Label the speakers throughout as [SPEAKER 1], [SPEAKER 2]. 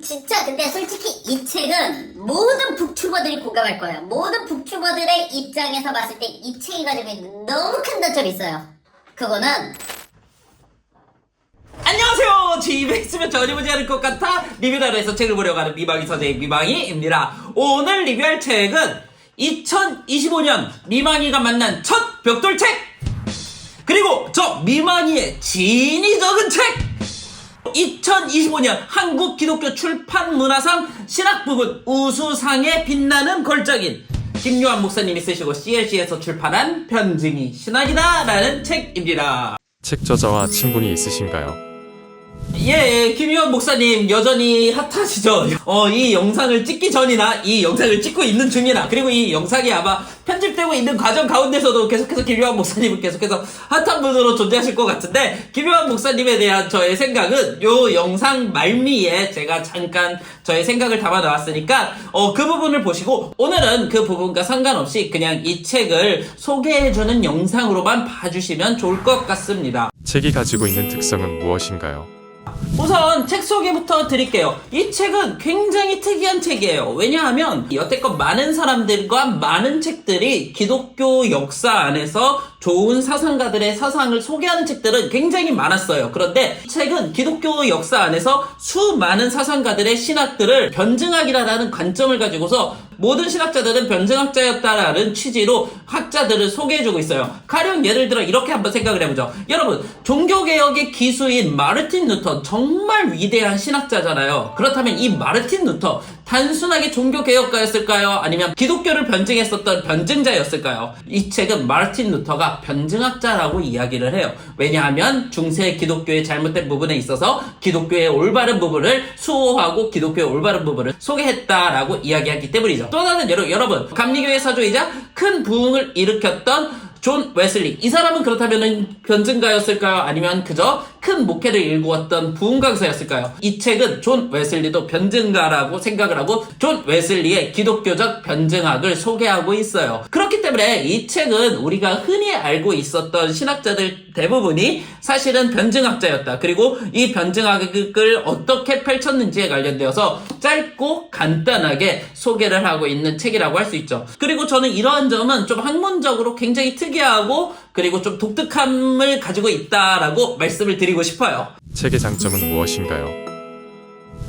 [SPEAKER 1] 진짜 근데 솔직히 이 책은 모든 북튜버들이 공감할 거예요. 모든 북튜버들의 입장에서 봤을 때 이 책이 가지고 있는 너무 큰 단점이 있어요. 그거는
[SPEAKER 2] 안녕하세요. 집에 있으면 전혀 보지 않을 것 같아 리뷰를 해서 책을 보려고 하는 미방이 서재의 미방이입니다. 오늘 리뷰할 책은 2025년 미방이가 만난 첫 벽돌책, 그리고 저 미방이의 지인이 적은 책, 2025년 한국 기독교 출판 문화상 신학 부분 우수상에 빛나는 걸작인 김요한 목사님이 쓰시고 CLC에서 출판한 변증이 신학이다 라는 책입니다.
[SPEAKER 3] 책 저자와 친분이 있으신가요?
[SPEAKER 2] 예, 김요한 목사님 여전히 핫하시죠? 이 영상을 찍기 전이나 이 영상을 찍고 있는 중이나, 그리고 이 영상이 아마 편집되고 있는 과정 가운데서도 계속해서 김요한 목사님은 계속해서 핫한 분으로 존재하실 것 같은데, 김요한 목사님에 대한 저의 생각은 요 영상 말미에 제가 잠깐 저의 생각을 담아 나왔으니까 그 부분을 보시고, 오늘은 그 부분과 상관없이 그냥 이 책을 소개해주는 영상으로만 봐주시면 좋을 것 같습니다.
[SPEAKER 3] 책이 가지고 있는 특성은 무엇인가요?
[SPEAKER 2] 우선 책 소개부터 드릴게요. 이 책은 굉장히 특이한 책이에요. 왜냐하면 여태껏 많은 사람들과 많은 책들이 기독교 역사 안에서 좋은 사상가들의 사상을 소개하는 책들은 굉장히 많았어요. 그런데 이 책은 기독교 역사 안에서 수많은 사상가들의 신학들을 변증학이라는 관점을 가지고서 모든 신학자들은 변증학자였다라는 취지로 학자들을 소개해주고 있어요. 가령 예를 들어 이렇게 한번 생각을 해보죠. 여러분, 종교개혁의 기수인 마르틴 루터, 정말 위대한 신학자잖아요. 그렇다면 이 마르틴 루터 단순하게 종교개혁가였을까요? 아니면 기독교를 변증했었던 변증자였을까요? 이 책은 마르틴 루터가 변증학자라고 이야기를 해요. 왜냐하면 중세 기독교의 잘못된 부분에 있어서 기독교의 올바른 부분을 수호하고 기독교의 올바른 부분을 소개했다라고 이야기하기 때문이죠. 또 하나는 여러분, 감리교의 사조이자 큰 부흥을 일으켰던 존 웨슬리, 이 사람은 그렇다면 변증가였을까요? 아니면 그저 큰 목회를 일구었던 부흥강사였을까요? 이 책은 존 웨슬리도 변증가라고 생각을 하고 존 웨슬리의 기독교적 변증학을 소개하고 있어요. 그렇기 때문에 이 책은 우리가 흔히 알고 있었던 신학자들 대부분이 사실은 변증학자였다. 그리고 이 변증학을 어떻게 펼쳤는지에 관련되어서 짧고 간단하게 소개를 하고 있는 책이라고 할 수 있죠. 그리고 저는 이러한 점은 좀 학문적으로 굉장히 특이하고 그리고 좀 독특함을 가지고 있다라고 말씀을 드리고 싶어요.
[SPEAKER 3] 책의 장점은 무엇인가요?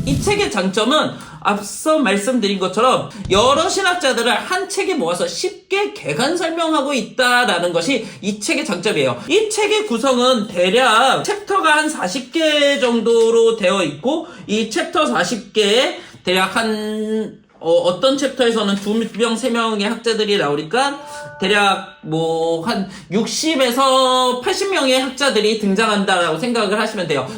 [SPEAKER 2] 이 책의 장점은 앞서 말씀드린 것처럼 여러 신학자들을 한 책에 모아서 쉽게 개간 설명하고 있다라는 것이 이 책의 장점이에요. 이 책의 구성은 대략 챕터가 한 40개 정도로 되어 있고, 이 챕터 40개에 대략 어떤 챕터에서는 2명, 3명의 학자들이 나오니까 대략 한 60에서 80명의 학자들이 등장한다라고 생각을 하시면 돼요.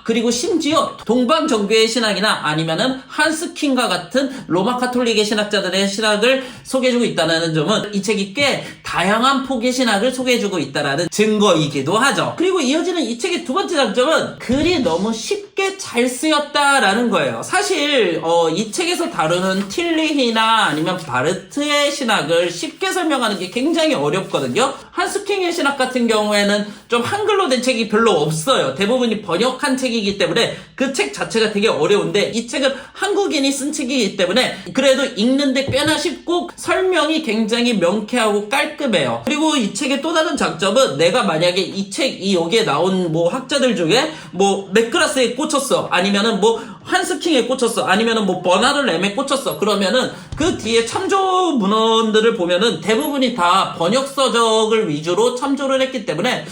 [SPEAKER 2] 그리고 심지어 동방정교의 신학이나 아니면은 한스킹과 같은 로마 카톨릭의 신학자들의 신학을 소개해주고 있다는 점은 이 책이 꽤 다양한 폭의 신학을 소개해주고 있다는 증거이기도 하죠. 그리고 이어지는 이 책의 두 번째 장점은 글이 너무 쉽게 잘 쓰였다라는 거예요. 사실 이 책에서 다루는 틸리히나 아니면 바르트의 신학을 쉽게 설명하는 게 굉장히 어렵거든요. 한스킹의 신학 같은 경우에는 좀 한글로 된 책이 별로 없어요. 대부분이 번역한 책이기 때문에 그 책 자체가 되게 어려운데, 이 책은 한국인이 쓴 책이기 때문에 그래도 읽는데 꽤나 쉽고 설명이 굉장히 명쾌하고 깔끔해요. 그리고 이 책의 또 다른 장점은, 내가 만약에 여기에 나온 학자들 중에 맥그라스에 꽂혔어, 아니면은 한스킹에 꽂혔어, 아니면은 버나드 램에 꽂혔어, 그러면은 그 뒤에 참조 문헌들을 보면은 대부분이 다 번역서적을 위주로 참조를 했기 때문에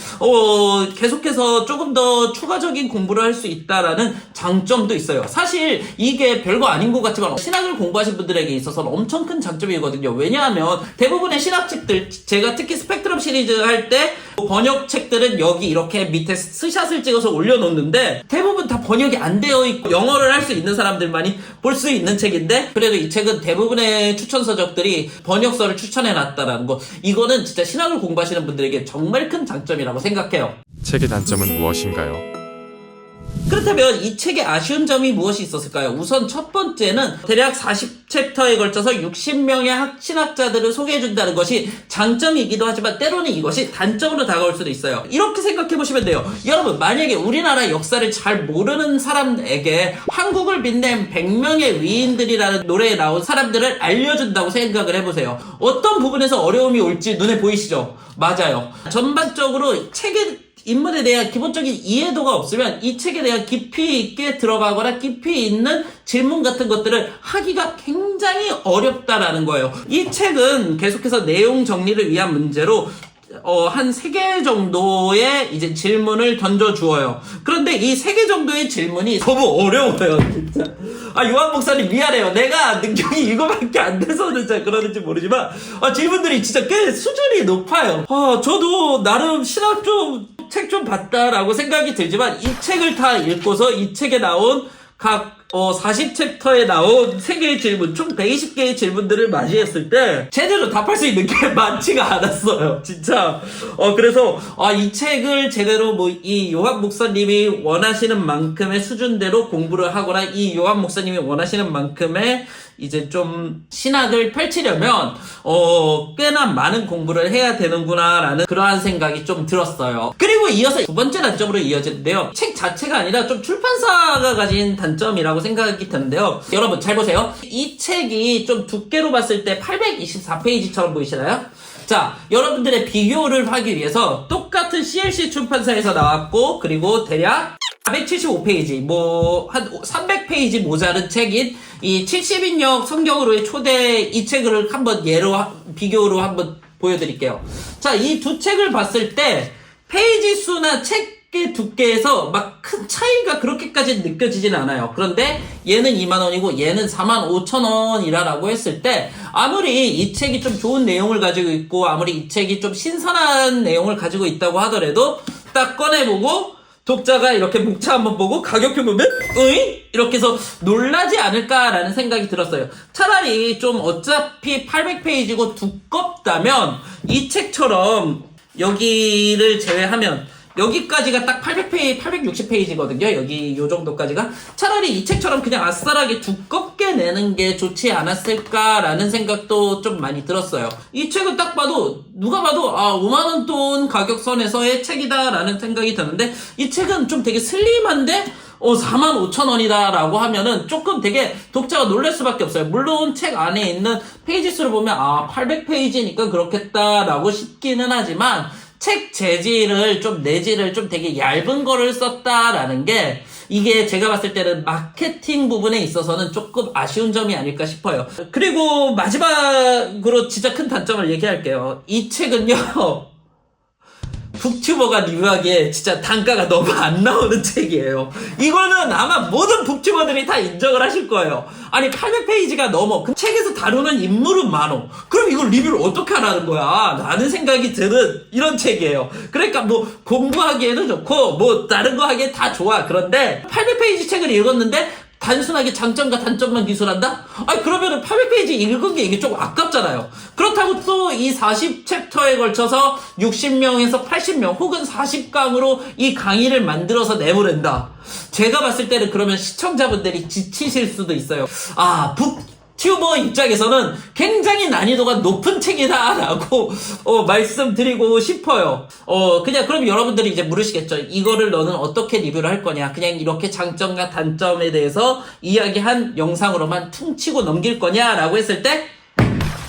[SPEAKER 2] 계속해서 조금 더 추가적인 공부를 할 수 있다라는 장점도 있어요. 사실 이게 별거 아닌 것 같지만 신학을 공부하신 분들에게 있어서는 엄청 큰 장점이거든요. 왜냐하면 대부분의 신학책들, 제가 특히 스펙트럼 시리즈 할 때 번역책들은 여기 이렇게 밑에 스샷을 찍어서 올려놓는데 대부분 다 번역이 안 되어 있고 영어를 할 수 있는 사람들만이 볼 수 있는 책인데, 그래도 이 책은 대부분의 추천서적들이 번역서를 추천해놨다라는 거, 이거는 진짜 신학을 공부하시는 분들에게 정말 큰 장점이라고 생각해요.
[SPEAKER 3] 책의 단점은 무엇인가요?
[SPEAKER 2] 그렇다면 이 책의 아쉬운 점이 무엇이 있었을까요? 우선 첫 번째는 대략 40챕터에 걸쳐서 60명의 신학자들을 소개해준다는 것이 장점이기도 하지만 때로는 이것이 단점으로 다가올 수도 있어요. 이렇게 생각해보시면 돼요. 여러분, 만약에 우리나라 역사를 잘 모르는 사람에게 한국을 빛낸 100명의 위인들이라는 노래에 나온 사람들을 알려준다고 생각을 해보세요. 어떤 부분에서 어려움이 올지 눈에 보이시죠? 맞아요. 전반적으로 책의 인물에 대한 기본적인 이해도가 없으면 이 책에 대한 깊이 있게 들어가거나 깊이 있는 질문 같은 것들을 하기가 굉장히 어렵다라는 거예요. 이 책은 계속해서 내용 정리를 위한 문제로 한 3개 정도의 이제 질문을 던져주어요. 그런데 이 3개 정도의 질문이 너무 어려워요, 진짜. 요한 목사님 미안해요. 내가 능력이 이거밖에 안 돼서는 잘 그러는지 모르지만, 질문들이 진짜 꽤 수준이 높아요. 저도 나름 신학 책 좀 봤다라고 생각이 들지만, 이 책을 다 읽고서 이 책에 나온 각 40챕터에 나온 3개의 질문, 총 120개의 질문들을 맞이했을 때 제대로 답할 수 있는 게 많지가 않았어요. 진짜. 그래서 이 책을 제대로 이 요한 목사님이 원하시는 만큼의 수준대로 공부를 하거나 이 요한 목사님이 원하시는 만큼의 이제 좀 신학을 펼치려면 꽤나 많은 공부를 해야 되는구나라는 그러한 생각이 좀 들었어요. 그리고 이어서 두 번째 단점으로 이어지는데요. 책 자체가 아니라 좀 출판사가 가진 단점이라고 생각이 드는데요. 여러분 잘 보세요. 이 책이 좀 두께로 봤을 때 824페이지처럼 보이시나요? 자, 여러분들의 비교를 하기 위해서 똑같은 CLC 출판사에서 나왔고, 그리고 대략 475페이지, 한 300페이지 모자른 책인 이 70인역 성경으로의 초대 이 책을 한번 비교로 한번 보여드릴게요. 자, 이 두 책을 봤을 때 페이지 수나 책의 두께에서 막 큰 차이가 그렇게까지 느껴지진 않아요. 그런데 얘는 2만원이고 얘는 45,000원이라고 했을 때 아무리 이 책이 좀 좋은 내용을 가지고 있고 아무리 이 책이 좀 신선한 내용을 가지고 있다고 하더라도 딱 꺼내보고 독자가 이렇게 목차 한번 보고 가격표 보면 으잉? 이렇게 해서 놀라지 않을까라는 생각이 들었어요. 차라리 좀 어차피 800페이지고 두껍다면 이 책처럼 여기를 제외하면 여기까지가 딱 860페이지거든요. 여기 요 정도까지가. 차라리 이 책처럼 그냥 아싸라게 두껍게 내는 게 좋지 않았을까라는 생각도 좀 많이 들었어요. 이 책은 딱 봐도 누가 봐도 5만원 돈 가격선에서의 책이다라는 생각이 드는데 이 책은 좀 되게 슬림한데 45,000원이다 라고 하면은 조금 되게 독자가 놀랄 수밖에 없어요. 물론 책 안에 있는 페이지 수를 보면 800페이지니까 그렇겠다라고 싶기는 하지만 책 재질을 내질을 좀 되게 얇은 거를 썼다라는 게 이게 제가 봤을 때는 마케팅 부분에 있어서는 조금 아쉬운 점이 아닐까 싶어요. 그리고 마지막으로 진짜 큰 단점을 얘기할게요. 이 책은요. 북튜버가 리뷰하기에 진짜 단가가 너무 안 나오는 책이에요. 이거는 아마 모든 북튜버들이 다 인정을 하실 거예요. 아니 800페이지가 넘어. 그 책에서 다루는 인물은 많어. 그럼 이걸 리뷰를 어떻게 하라는 거야? 라는 생각이 드는 이런 책이에요. 그러니까 공부하기에는 좋고 다른 거 하기엔 다 좋아. 그런데 800페이지 책을 읽었는데 단순하게 장점과 단점만 기술한다? 그러면은 800페이지 읽은 게 이게 조금 아깝잖아요. 그렇다고 또 이 40챕터에 걸쳐서 60명에서 80명 혹은 40강으로 이 강의를 만들어서 내보낸다. 제가 봤을 때는 그러면 시청자분들이 지치실 수도 있어요. 북튜버 입장에서는 굉장히 난이도가 높은 책이다라고 말씀드리고 싶어요. 그럼 여러분들이 이제 물으시겠죠. 이거를 너는 어떻게 리뷰를 할 거냐? 그냥 이렇게 장점과 단점에 대해서 이야기한 영상으로만 퉁치고 넘길 거냐라고 했을 때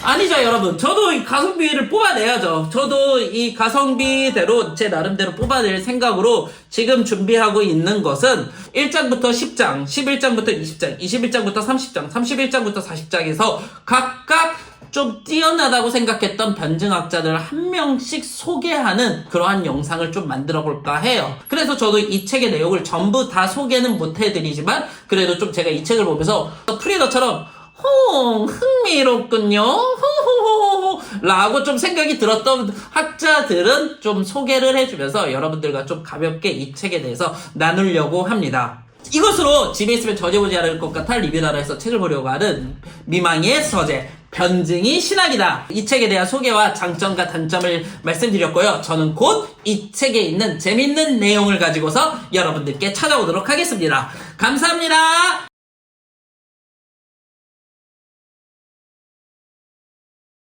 [SPEAKER 2] 아니죠, 여러분. 저도 이 가성비를 뽑아내야죠. 저도 이 가성비대로 제 나름대로 뽑아낼 생각으로 지금 준비하고 있는 것은 1장부터 10장, 11장부터 20장, 21장부터 30장, 31장부터 40장에서 각각 좀 뛰어나다고 생각했던 변증학자들 한 명씩 소개하는 그러한 영상을 좀 만들어 볼까 해요. 그래서 저도 이 책의 내용을 전부 다 소개는 못 해드리지만 그래도 좀 제가 이 책을 보면서 프리더처럼 흥미롭군요. 호호호호 라고 좀 생각이 들었던 학자들은 좀 소개를 해주면서 여러분들과 좀 가볍게 이 책에 대해서 나누려고 합니다. 이것으로 집에 있으면 전혀 보지 않을 것 같아 리뷰나라에서 책을 보려고 하는 미망의 서재 변증이 신학이다. 이 책에 대한 소개와 장점과 단점을 말씀드렸고요. 저는 곧 이 책에 있는 재밌는 내용을 가지고서 여러분들께 찾아오도록 하겠습니다. 감사합니다.